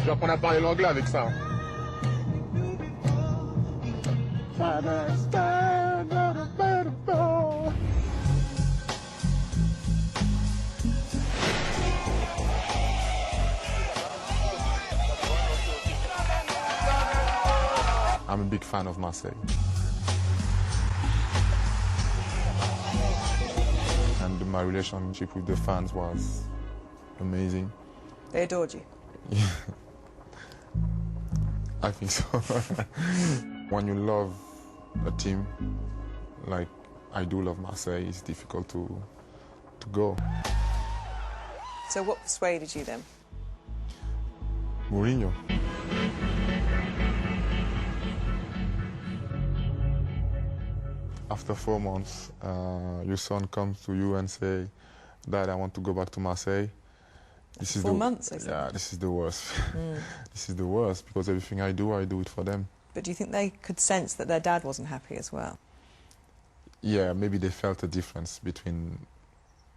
vas apprendre à parler l'anglais avec ça. I'm a big fan of Marseille. And my relationship with the fans was amazing. They adored you? Yeah. I think so. When you love a team, like I do love Marseille, it's difficult to go. So what persuaded you then? Mourinho. After 4 months, your son comes to you and say, Dad, I want to go back to Marseille. This is 4 months, I said. Yeah, this is the worst. This is the worst, because everything I do it for them. But do you think they could sense that their dad wasn't happy as well? Yeah, maybe they felt a difference between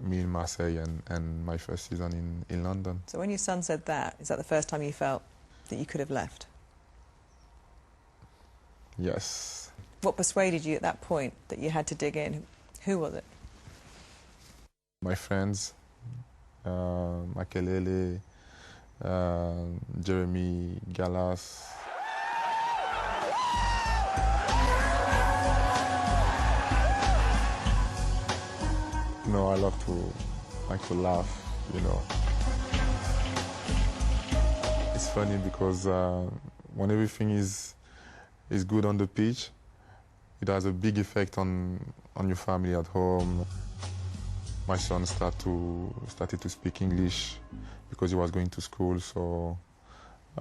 me in Marseille and my first season in London. So when your son said that, is that the first time you felt that you could have left? Yes. What persuaded you at that point that you had to dig in? Who was it? My friends, Makelele, Jeremy Gallas. No, I like to laugh, you know. It's funny because when everything is good on the pitch, it has a big effect on your family at home. My son started to speak English because he was going to school, so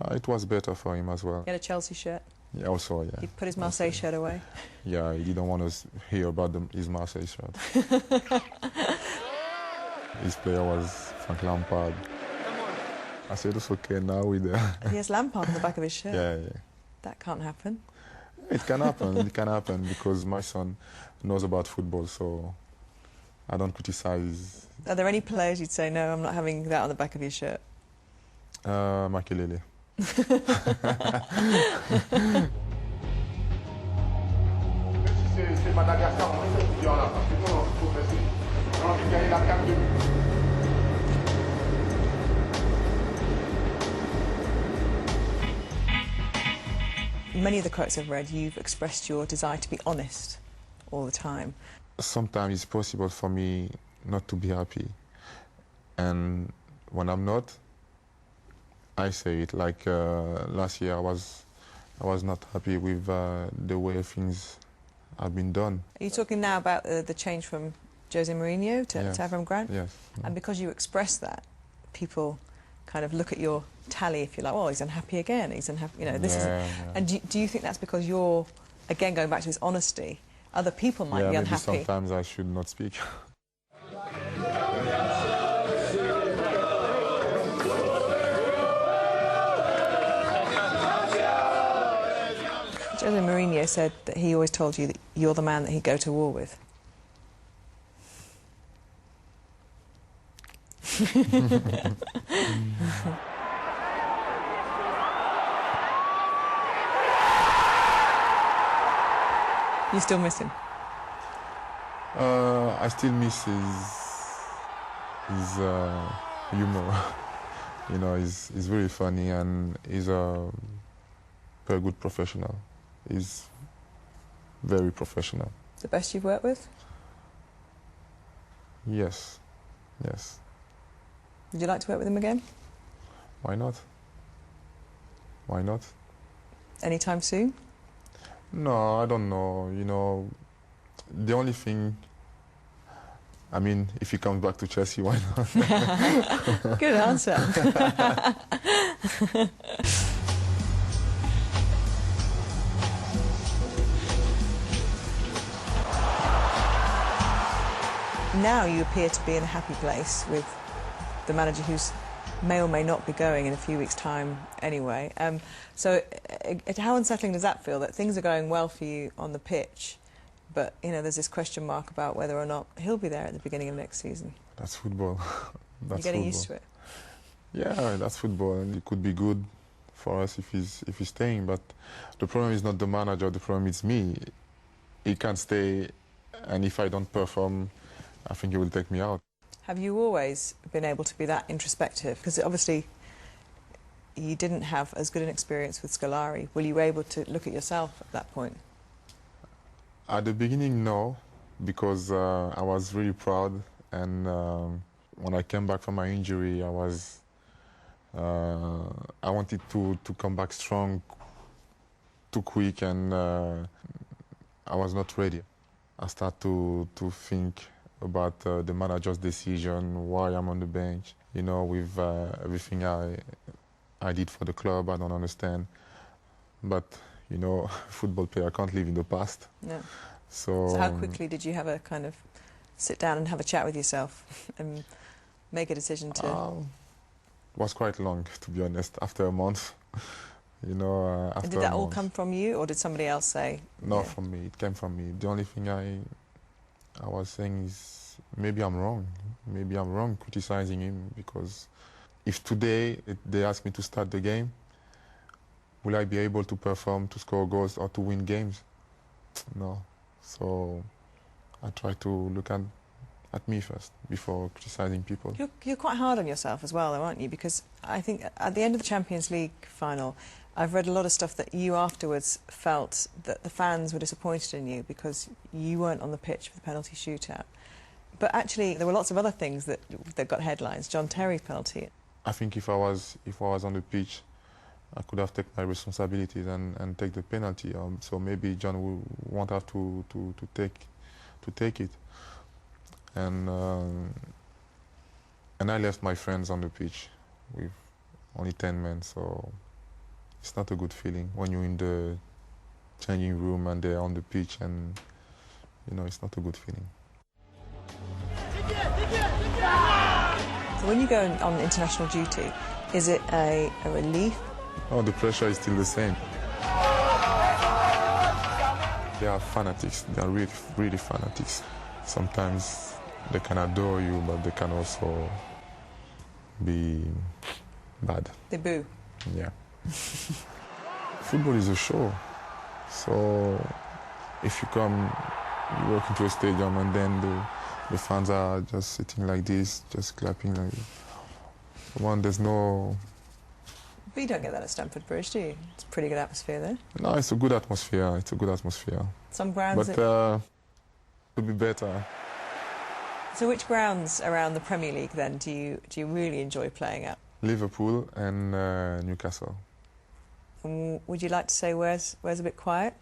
it was better for him as well. He had a Chelsea shirt? Yeah, also, yeah. He put his Marseille shirt away? Yeah, he didn't want to hear about his Marseille shirt. His player was Frank Lampard. I said it's okay now with He has Lampard on the back of his shirt? Yeah, yeah. That can't happen. It can happen, it can happen, because my son knows about football, so I don't criticize. Are there any players you'd say, no, I'm not having that on the back of your shirt? Makelele. Many of the quotes I've read, you've expressed your desire to be honest all the time. Sometimes it's possible for me not to be happy, and when I'm not, I say it. Like last year, I was not happy with the way things have been done. Are you talking now about the change from Jose Mourinho to Avram Grant? Yes. And because you express that, people kind of look at your tally, if you like, oh, he's unhappy again, he's unhappy, you know, this is... And do you think that's because you're, again, going back to this honesty, other people might be unhappy? Maybe sometimes I should not speak. Jose Mourinho said that he always told you that you're the man that he'd go to war with. You still miss him? I still miss his humor. You know, he's very funny, and he's a very good professional. He's very professional. The best you've worked with? Yes, yes. Would you like to work with him again? Why not? Why not? Anytime soon? No, I don't know. You know, the only thing, I mean, if he comes back to Chelsea, why not? Good answer. Now you appear to be in a happy place with the manager who's may or may not be going in a few weeks' time anyway. So how unsettling does that feel, that things are going well for you on the pitch, but, you know, there's this question mark about whether or not he'll be there at the beginning of next season? That's football. You're getting used to it? Yeah, that's football, and it could be good, for us if he's staying. But the problem is not the manager. The problem is me. He can't stay, and if I don't perform, I think he will take me out. Have you always been able to be that introspective? Because obviously you didn't have as good an experience with Scolari. Were you able to look at yourself at that point? At the beginning, no, because I was really proud, and when I came back from my injury, I wanted to come back strong, too quick, and I was not ready. I started to think about the manager's decision, why I'm on the bench. You know, with everything I did for the club, I don't understand. But, you know, football player can't live in the past. No. So how quickly did you have a kind of sit down and have a chat with yourself and make a decision to... It was quite long, to be honest, after a month. You know, after and did that all come from you, or did somebody else say? No, yeah. From me. It came from me. The only thing I was saying is maybe I'm wrong. Maybe I'm wrong criticizing him, because if today they ask me to start the game, will I be able to perform, to score goals or to win games? No. So I try to look at me first before criticizing people. You're quite hard on yourself as well, though, aren't you? Because I think at the end of the Champions League final, I've read a lot of stuff that you afterwards felt that the fans were disappointed in you because you weren't on the pitch for the penalty shootout. But actually, there were lots of other things that got headlines. John Terry penalty. I think if I was on the pitch, I could have taken my responsibilities and take the penalty. So maybe John won't have to take it. And I left my friends on the pitch with only 10 men. So it's not a good feeling when you're in the changing room and they're on the pitch, and you know, it's not a good feeling. So when you go on international duty, is it a relief? Oh, the pressure is still the same. They are fanatics. They are really, really fanatics. Sometimes they can adore you, but they can also be bad. They boo. Yeah. Football is a show. So if you walk into a stadium and then the fans are just sitting like this, just clapping like this. There's no... But you don't get that at Stamford Bridge, do you? It's a pretty good atmosphere there. No, it's a good atmosphere. It's a good atmosphere. Some grounds... But it could be better. So which grounds around the Premier League, then, do you really enjoy playing at? Liverpool and Newcastle. And would you like to say where's a bit quiet?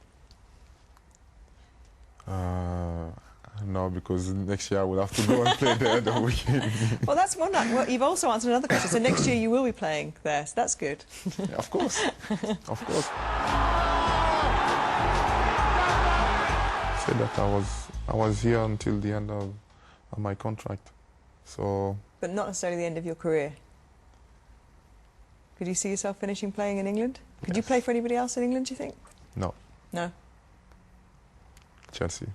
No, because next year I will have to go and play there the weekend. Well, that's one. Well, you've also answered another question. So next year you will be playing there. So that's good. Yeah, of course, of course. Said that I was here until the end of my contract. So. But not necessarily the end of your career. Could you see yourself finishing playing in England? Could you play for anybody else in England, do you think? No. No? Chelsea.